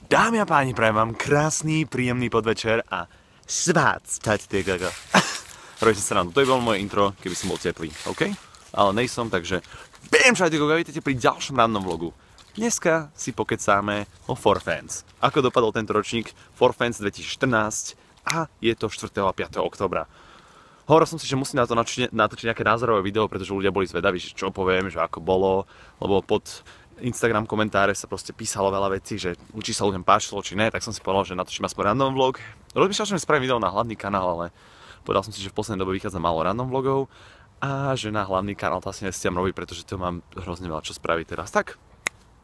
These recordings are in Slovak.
Dámy a páni, prajem vám krásny, príjemný podvečer a svác, ty gaga. Robíte sa ráno, to je bolo moje intro, keby som bol teplý, OK? Ale nejsom, takže viem, čo aj ty gaga, vítajte pri ďalšom rannom vlogu. Dneska si pokecáme o ForFans. Ako dopadol tento ročník ForFans 2014 a je to 4. a 5. októbra. Hovoril som si, že musím na to natočiť nejaké názorové video, pretože ľudia boli zvedaví, že čo poviem, že ako bolo, lebo pod Instagram komentáre sa proste písalo veľa vecí, že či sa ľuďom páčilo, či ne, tak som si povedal, že natočím aspoň random vlog. Rozmýšľal som, že spravím video na hlavný kanál, ale povedal som si, že v poslednej dobe vychádza málo random vlogov a že na hlavný kanál to asi nestiam robiť, pretože to mám hrozne veľa čo spraviť teraz. Tak,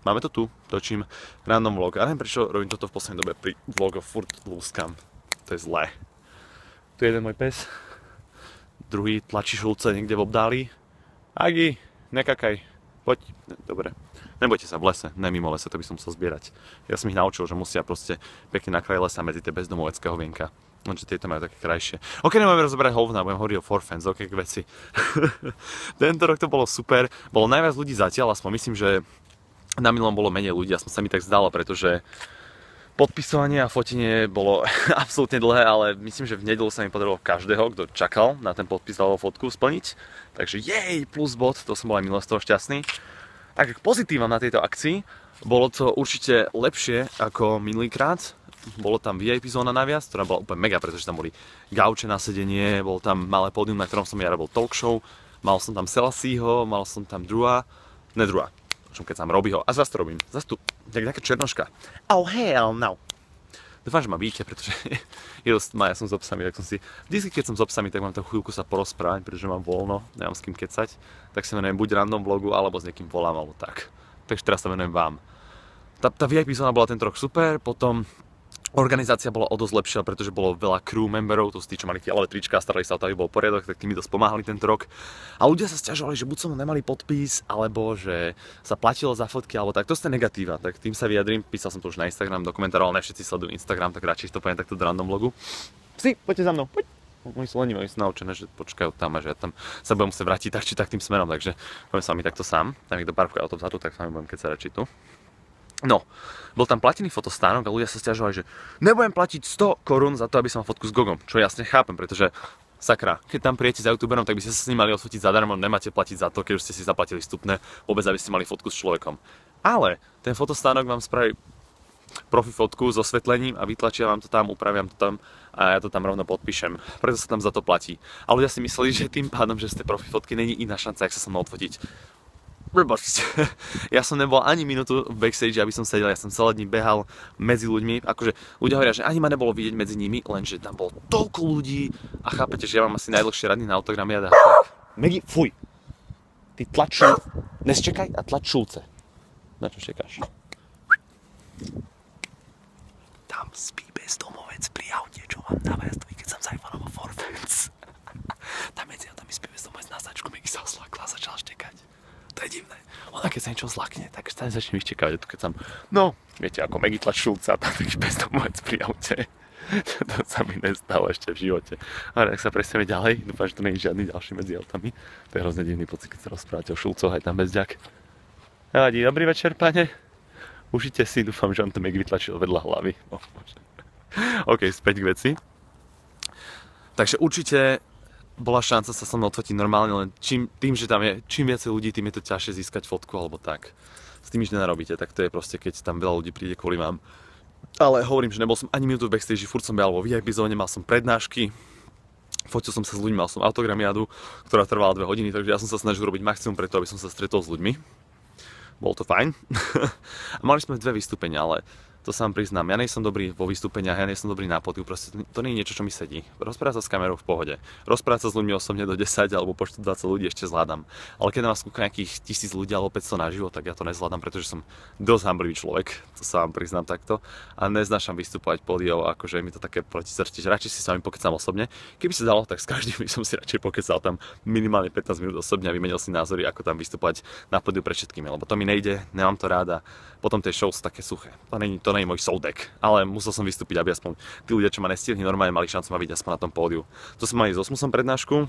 máme to tu, točím random vlog. A neviem, prečo robím toto v poslednej dobe pri vlogoch, furt lúskam. To je zlé. Tu je jeden môj pes, druhý tlačí šulce niekde v obdáli. Agi, nekakaj, poď. Dobre. Nebojte sa, v lese, ne mimo lese, to by som musel zbierať. Ja som ich naučil, že musia proste pekne na kraji lesa medzi tie bezdomovecké hovienka. Lenže tieto majú také krajšie. OK, nebudeme rozoberať hovna, budem hovoriť o ForFans, OK, k veci. Tento rok to bolo super, bolo najviac ľudí zatiaľ, aspoň myslím, že na minulom bolo menej ľudí, aspoň sa mi tak zdalo, pretože podpisovanie a fotenie bolo absolútne dlhé, ale myslím, že v nedeľu sa mi podarilo každého, kto čakal na ten podpis alebo fotku splniť. Takže jej, plus bod, to som bol aj minulé z toho šťastný. Tak pozitívom na tejto akcii, bolo to určite lepšie ako minulýkrát. Bolo tam VIP zóna naviac, ktorá bola úplne mega, pretože tam boli gauče na sedenie, bol tam malé pódium, na ktorom som ja robil talk show, mal som tam Selassieho, mal som tam Drua, keď som Robbieho a zase to robím, zase tu, nejaká černoška. Oh hell no. Dúfam, že ma vidíte, pretože ja som s obsami, tak som si, vždy keď som s obsami, tak mám takú chvíľku sa porozprávať, pretože mám voľno, nemám s kým kecať, tak sa venujem buď random vlogu, alebo s niekým volám, alebo tak. Takže teraz sa venujem vám. Tá VIP zóna bola tento rok super, potom organizácia bola o dosť lepšia, pretože bolo veľa crew memberov, to sú tí, čo mali fialové trička a starali sa o to, aby bol poriadok, tak tí mi dosť pomáhali tento rok. A ľudia sa sťažovali, že buď som nemali podpis, alebo že sa platilo za fotky, alebo tak. To sú negatíva, tak tým sa vyjadrím. Písal som to už na Instagram, do komentárov, ale ne všetci sledujú Instagram, tak radšej to poviem takto do random vlogu. Psi, poďte za mnou, poď. Moji sú leniví, oni sú naučené, že počkajú tam a že ja tam sa budem musieť vrátiť tak či tak tým smerom, takže poviem sa mi takto sám. Tam niekto parkuje auto vzadu, tak sa mi budem kecať radšej tu. No, bol tam platený fotostánok a ľudia sa sťažovali, že nebudem platiť 100 korún za to, aby som mal fotku s Gogom, čo jasne chápem, pretože sakra, keď tam prijete za youtuberom, tak by ste sa s ním mali odfotiť zadarmo, nemáte platiť za to, keď už ste si zaplatili vstupné, vôbec aby ste mali fotku s človekom. Ale ten fotostánok vám spraví profi fotku s osvetlením a vytlačia vám to tam, upraviam to tam a ja to tam rovno podpíšem. Preto sa tam za to platí. A ľudia si mysleli, že tým pádom, že ste profi fotky, není iná šanca, jak sa mnou odfotiť. Ja som nebol ani minútu v backstage, aby som sedel, ja som celé dní behal medzi ľuďmi, akože ľudia hovoria, že ani ma nebolo vidieť medzi nimi, lenže tam bolo toľko ľudí a chápete, že ja mám asi najdlhšie radný na autogramy a tak. Megi, fuj! Ty tlač, nesčekaj a tlač šulce. Na čo čekáš? Tam spí bezdomovec pri aute, čo mám na väzdovi, keď som sa iPhone ForFans. Tam medzi autami spí bezdomovec na značku, Megi sa oslakla a začala štekať. To je divné. Ona keď sa niečo zlakne, tak sa začne vyštekávať. Tu keď som, no, viete, ako Megi tlač šulca, tam taký bezdomovec pri aute. To sa mi nestalo ešte v živote. Ale ak sa presneme ďalej, dúfam, že tu nie je žiadny ďalší medzi autami. To je hrozne divný pocit, keď sa rozprávate o šulcoch, aj tam bezďak. Nevadí, dobrý večer, pane. Užite si, dúfam, že on to Megi vytlačil vedľa hlavy. OK, späť k veci. Takže určite bola šanca sa so mnou odfotiť normálne, len tým, že tam je čím viacej ľudí, tým je to ťažšie získať fotku alebo tak. S tým nič nenarobíte, tak to je proste, keď tam veľa ľudí príde kvôli vám. Ale hovorím, že nebol som ani minútu v backstage, furt som behal vo VIP zóne, mal som prednášky, fotil som sa s ľuďmi, mal som autogramiádu, ktorá trvala 2 hodiny, takže ja som sa snažil robiť maximum preto, aby som sa stretol s ľuďmi. Bolo to fajn. A mali sme 2 vystúpenia, ale to sa vám priznám, ja nie som dobrý vo vystúpeniach, ja nie som dobrý na pódiu, proste to nie je niečo, čo mi sedí. Rozprávať sa s kamerou v pohode. Rozprávať sa s ľuďmi osobne do 10 alebo počtu 20 ľudí ešte zvládam. Ale keď na vás skúka nejakých 1000 ľudí alebo 500 naživo, tak ja to nezvládam, pretože som dosť hamblivý človek, to sa vám priznám takto. A neznášam vystupovať pódiou, akože mi to také protisrti, že radšej si s vami pokecám osobne. Keby sa dalo, tak s každým by som si radšej pokecal tam minimálne 15 minút osobne a vymenil si názory, ako tam vystupovať na pódiu pred všetkými, lebo to mi nejde, nemám to ráda. Potom tie show sú také suché. To nie je môj soudek, ale musel som vystúpiť, aby aspoň tí ľudia, čo ma nestihli, normálne mali šancu ma vidieť aspoň na tom pódiu. To sme mali s Osmusom prednášku,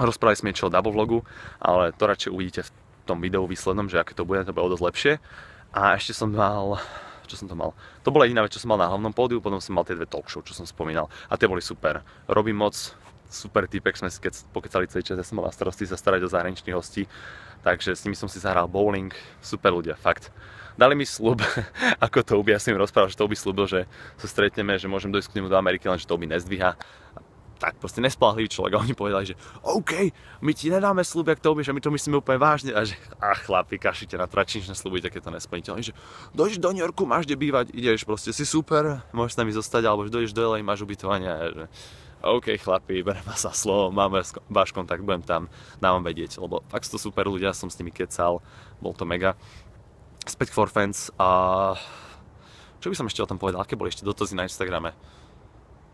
rozprávali sme niečo o double vlogu, ale to radšej uvidíte v tom videu výslednom, že aké to bude o dosť lepšie. A ešte som mal, čo som to mal. To bola jediná vec, čo som mal na hlavnom pódiu, potom som mal tie dve talk show, čo som spomínal. A tie boli super. Robím moc, super týpek, sme si keď pokecali celý čas, ja som mal na starosti sa starať o zahraničných hostí, takže s nimi som si zahral bowling, super ľudia, fakt. Dali mi sľub, ako to ja som im rozprával, že to by slúbil, že sa stretneme, že môžem dojsť k nemu do Ameriky, lenže to by nezdvíha. Tak proste nespoľahlivý človek a oni povedali, že OK, my ti nedáme sľub, jak to že my to myslíme úplne vážne a že chlapi, kašite na tračničné sľuby, takéto nesplniteľné, že dojdeš do New Yorku, máš kde bývať, ideš, proste si super, môžeš s nami zostať, alebo že dojdeš do LA, máš ubytovanie a že OK chlapi, berem vás za slovo, máme váš kontakt, budem tam, dám vám vedieť, lebo fakt sú to super ľudia, som s nimi kecal, bol to mega. Späť for fans a čo by som ešte o tom povedal, aké boli ešte dotazy na Instagrame?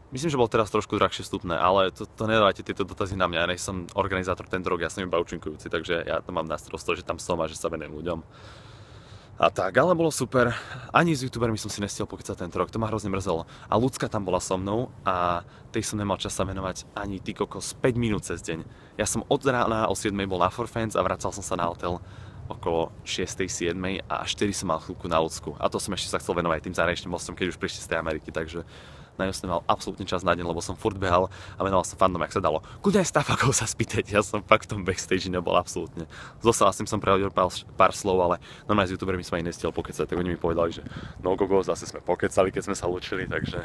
Myslím, že bol teraz trošku drahšie vstupné, ale to nedávajte tieto dotazy na mňa, ja nejsem organizátor tento rok, ja som iba účinkujúci, takže ja to mám na starosti, že tam som a že sa venujem ľuďom. A tak, ale bolo super. Ani s youtubermi som si nestiel pokecať tento rok, to ma hrozne mrzelo. A Ľudská tam bola so mnou a tej som nemal čas sa venovať ani ty kokos 5 minút cez deň. Ja som od rána o 7 bol na For Fans a vracal som sa na hotel okolo 6, 7 a 4 som mal chvíľku na Ľudsku. A to som ešte sa chcel venovať tým zahraničným hostom, keď už prišli z tej Ameriky, takže na ňu som mal absolútne čas na deň, lebo som furt behal a venoval sa fandom, jak sa dalo. Kľudne aj stafakov sa spýtať, ja som fakt v tom backstage nebol absolútne. Zostal som prehodil pár slov, ale normálne s youtubermi som aj nestiel pokecať, tak oni mi povedali, že no gogo, zase sme pokecali, keď sme sa lúčili, takže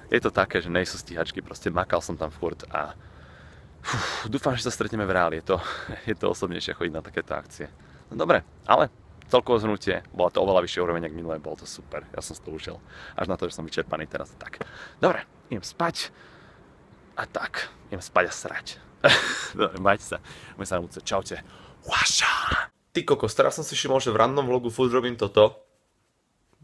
je to také, že nejsú stíhačky, proste makal som tam furt a dúfam, že sa stretneme v reáli, je to osobnejšie chodiť na takéto akcie. No dobre, ale celkové zhrnutie, bola to oveľa vyššie úroveň, ako minulé, bolo to super, ja som si to ušiel. Až na to, že som vyčerpaný teraz tak. Dobre, idem spať a tak, idem spať a srať. Dobre, majte sa, my sa na budúce, čaute. Waša! Ty kokos, teraz som si všimol, že v random vlogu furt robím toto.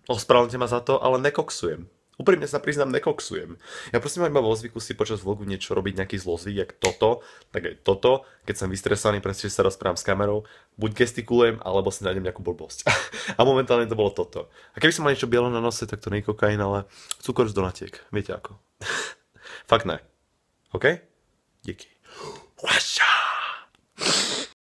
Ospravedlňte ma za to, ale nekoksujem. Úprimne sa priznám, nekoksujem. Ja prosím iba vo zvyku si počas vlogu niečo robiť, nejaký zlozvyk, jak toto, tak aj toto. Keď som vystresovaný, presne sa rozprávam s kamerou, buď gestikulujem, alebo si nájdem nejakú blbosť. A momentálne to bolo toto. A keby som mal niečo biele na nose, tak to nie je kokain, ale cukor z donatiek. Viete ako. Fakt ne. OK? Díky. Waša!